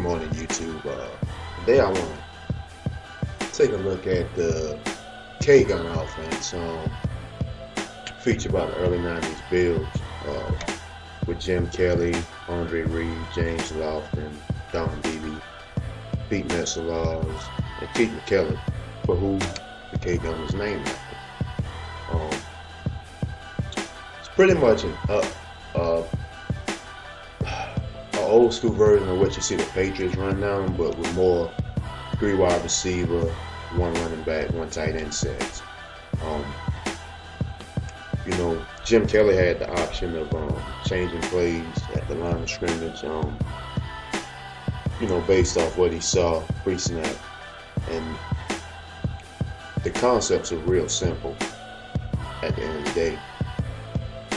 morning, YouTube. Today I want to take a look at the K-gun offense, featured by the early 90s Bills, with Jim Kelly, Andre Reed, James Lofton, Don Beebe, Pete Metzelaars, and Keith McKellar, for who the K-gun was named after. It's pretty much an old school version of what you see the Patriots run now, but with more 3 wide receiver, 1 running back, 1 tight end sets. Jim Kelly had the option of changing plays at the line of scrimmage, based off what he saw pre-snap. And the concepts are real simple at the end of the day.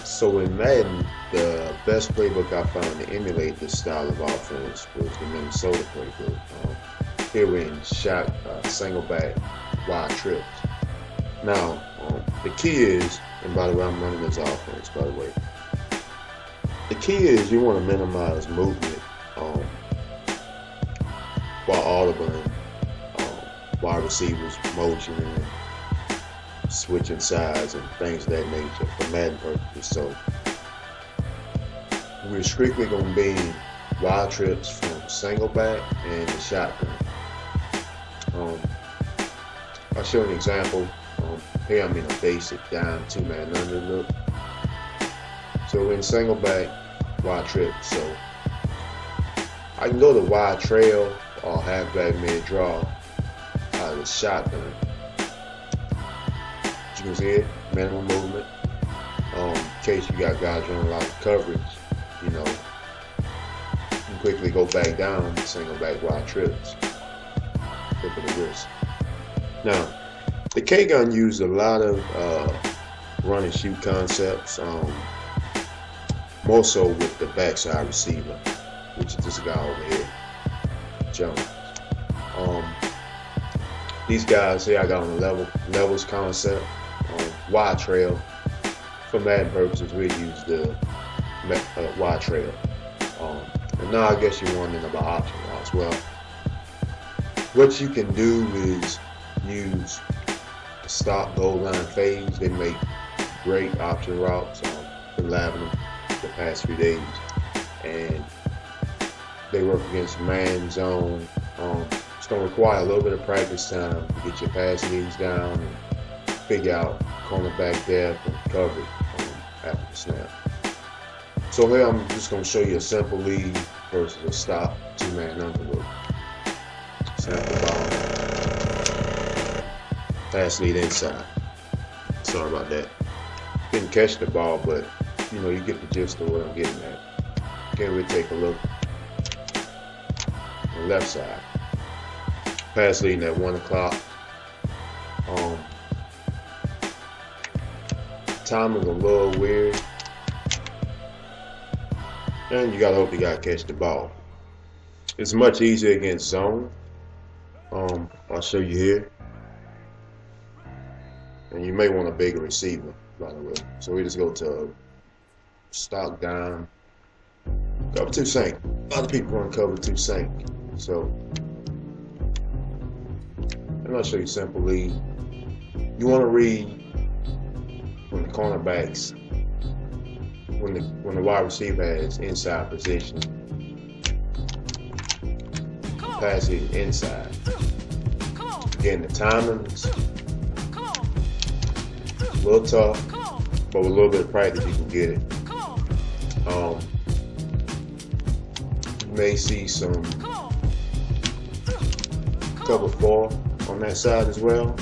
So in Madden, the best playbook I found to emulate this style of offense was the Minnesota playbook. Here we're in singleback wide trips. Now, the key is, and by the way, I'm running this offense, by the way. The key is you want to minimize movement while audibling, wide receivers motioning, switching sides, and things of that nature for Madden purposes. So we're strictly going to be wide trips from singleback and the shotgun. I'll show an example. Here I'm in a basic dime 2-man under look. So in singleback, wide trip. So I can go to wide trail or halfback mid draw out of the shotgun. You can see it, minimum movement. In case you got guys running a lot of coverage, you can quickly go back down to singleback wide trips. Flip of the wrist. Now, the K-gun used a lot of run and shoot concepts, more so with the backside receiver, which is this guy over here, Jones. These guys here I got on the levels concept, wide trail. For Madden purposes, we use the wide trail. And now I guess you're wondering about option routes. Well, what you can do is use the stop goal line phase. They make great option routes. Been labbing them the past few days, and they work against man zone. It's going to require a little bit of practice time to get your pass leads down and figure out cornerback depth and coverage after the snap. So here I'm just going to show you a simple lead versus a stop 2-man underlook. Snap the ball. Pass lead inside. Sorry about that. Didn't catch the ball, but you get the gist of what I'm getting at. Again, we take a look on the left side. Pass leading at 1 o'clock. Timing's a little weird. And you gotta hope you gotta catch the ball. It's much easier against zone. I'll show you here. And you may want a bigger receiver, by the way. So we just go to stock down. Cover 2 sink. A lot of people run cover 2 sink. So, and I'll show you simple lead. You want to read when the cornerbacks, when the wide receiver has inside position, pass it inside. Again, the timing's a little tough, but with a little bit of practice you can get it. You may see some cover 4 on that side as well,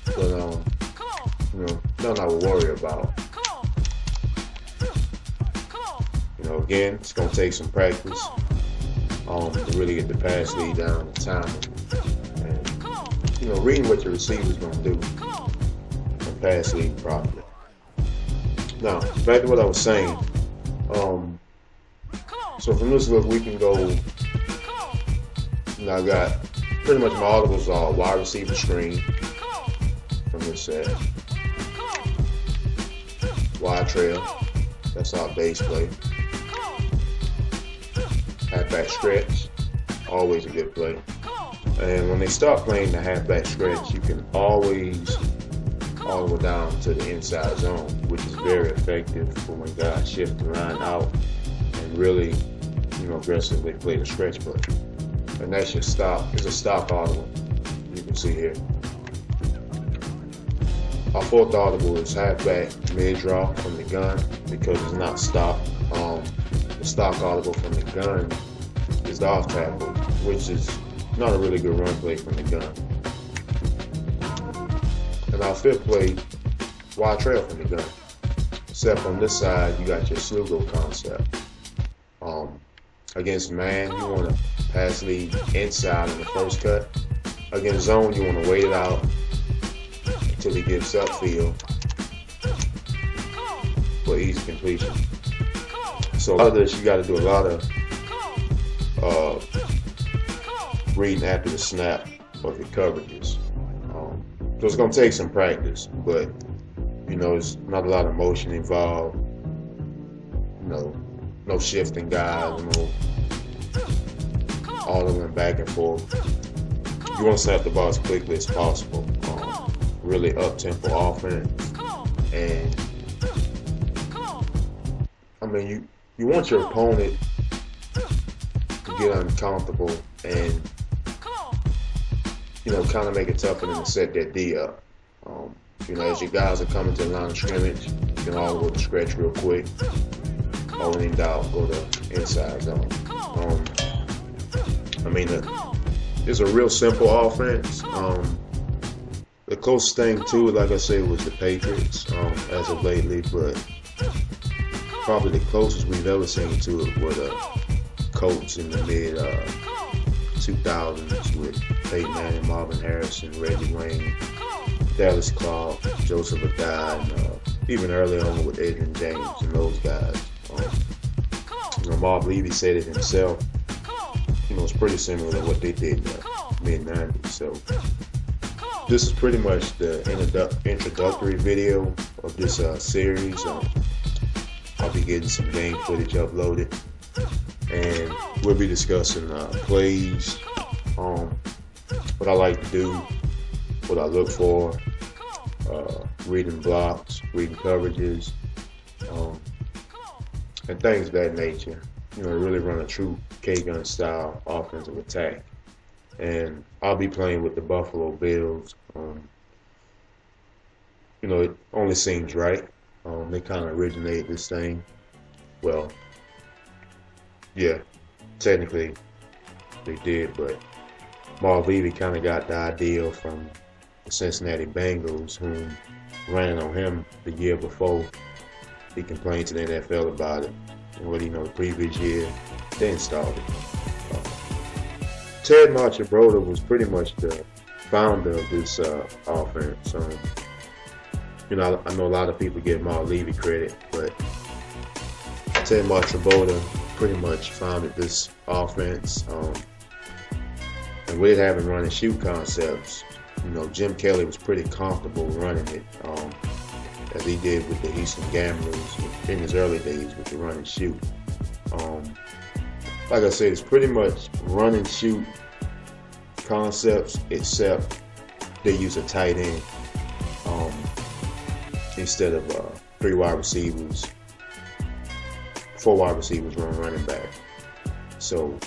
but nothing I would worry about. Again, it's gonna take some practice to really get the pass lead down and timing, and reading what your receiver's gonna do and pass lead properly. Now, back to what I was saying. So from this look, we can go. I got pretty much my audibles are wide receiver screen from this set. Wide trail, that's our base play. halfback stretch, always a good play. And when they start playing the halfback stretch, you can always all the way down to the inside zone, which is very effective for when guys shift the line out and really, aggressively play the stretch play. And that's your stop. It's a stop audible. You can see here. Our fourth audible is halfback mid-draw from the gun because it's not stop. The stock audible from the gun is the off tackle, which is not a really good run play from the gun. And our fifth play, wide trail from the gun. Except on this side, you got your slow go concept. Against man, you want to pass lead inside in the first cut. Against zone, you want to wait it out until he gets upfield for easy completion. So a lot of this, you got to do a lot of reading after the snap of your coverages. So it's going to take some practice, but there's not a lot of motion involved. No shifting guys, no all of them back and forth. You want to snap the ball as quickly as possible. Really up-tempo offense, and you want your opponent to get uncomfortable and kind of make it tough for them to set their D up. As your guys are coming to the line of scrimmage, you can all go to stretch real quick. When in doubt, go to inside zone. It's a real simple offense. The closest thing to it, like I said, was the Patriots as of lately, but probably the closest we've ever seen to it were the Colts in the mid 2000s with Peyton Manning, Marvin Harrison, Reggie Wayne, Dallas Clark, Joseph Adai, and even early on with Adrian James and those guys. Marv Levy said it himself. It's pretty similar to what they did in the mid-90s. So this is pretty much the introductory video of this series. I'll be getting some game footage uploaded, and we'll be discussing plays, what I like to do, what I look for, reading blocks, reading coverages, and things of that nature. Really run a true K-gun style offensive attack. And I'll be playing with the Buffalo Bills. It only seems right. They kind of originated this thing. Well, yeah, technically they did, but Marv Levy kind of got the idea from the Cincinnati Bengals, who ran on him the year before. He complained to the NFL about it. And the previous year, they installed it. Ted Marchibroda was pretty much the founder of this offense. I know a lot of people give Marv Levy credit, but Ted Marchibroda pretty much founded this offense. And with having run and shoot concepts, Jim Kelly was pretty comfortable running it, as he did with the Houston Gamblers in his early days with the run and shoot. Like I said, it's pretty much run and shoot concepts, except they use a tight end instead of 3 wide receivers, 4 wide receivers, running back. So,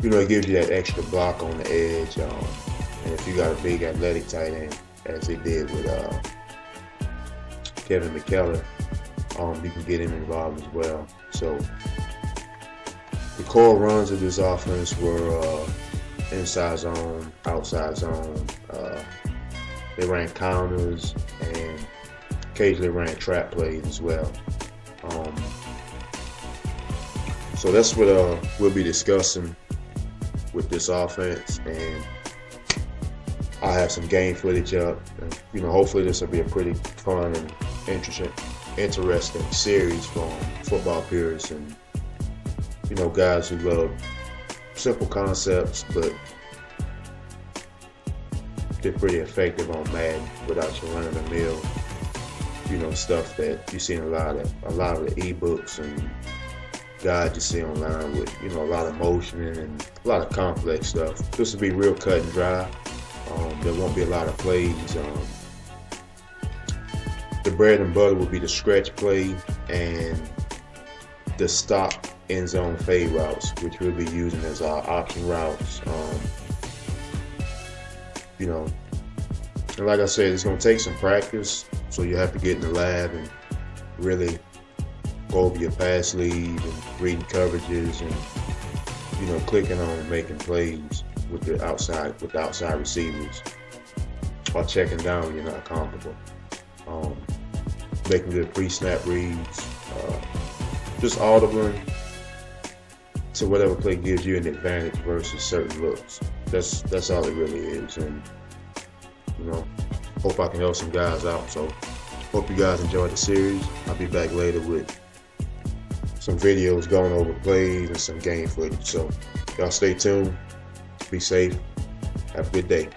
it gives you that extra block on the edge. And if you got a big athletic tight end, as they did with Kevin McKellar, you can get him involved as well. So the core runs of this offense were inside zone, outside zone. They ran counters and occasionally ran trap plays as well. So that's what we'll be discussing with this offense, and I'll have some game footage up. And, hopefully this will be a pretty fun and interesting series from football purists and guys who love simple concepts, but they're pretty effective on Madden without you running the mill. Stuff that you see in a lot of the ebooks and guides you see online with, you know, a lot of motioning and a lot of complex stuff. This will be real cut and dry. There won't be a lot of plays. The bread and butter will be the stretch play and the stop end zone fade routes, which we'll be using as our option routes. You know, and like I said, it's going to take some practice, so you have to get in the lab and really go over your pass lead and reading coverages and, you know, clicking on and making plays with the outside receivers, or checking down when you're not comfortable. Making good pre-snap reads, just audibling to whatever play gives you an advantage versus certain looks. That's all it really is. And, you know, hope I can help some guys out. So hope you guys enjoyed the series. I'll be back later with some videos going over plays and some game footage. So y'all stay tuned. Be safe. Have a good day.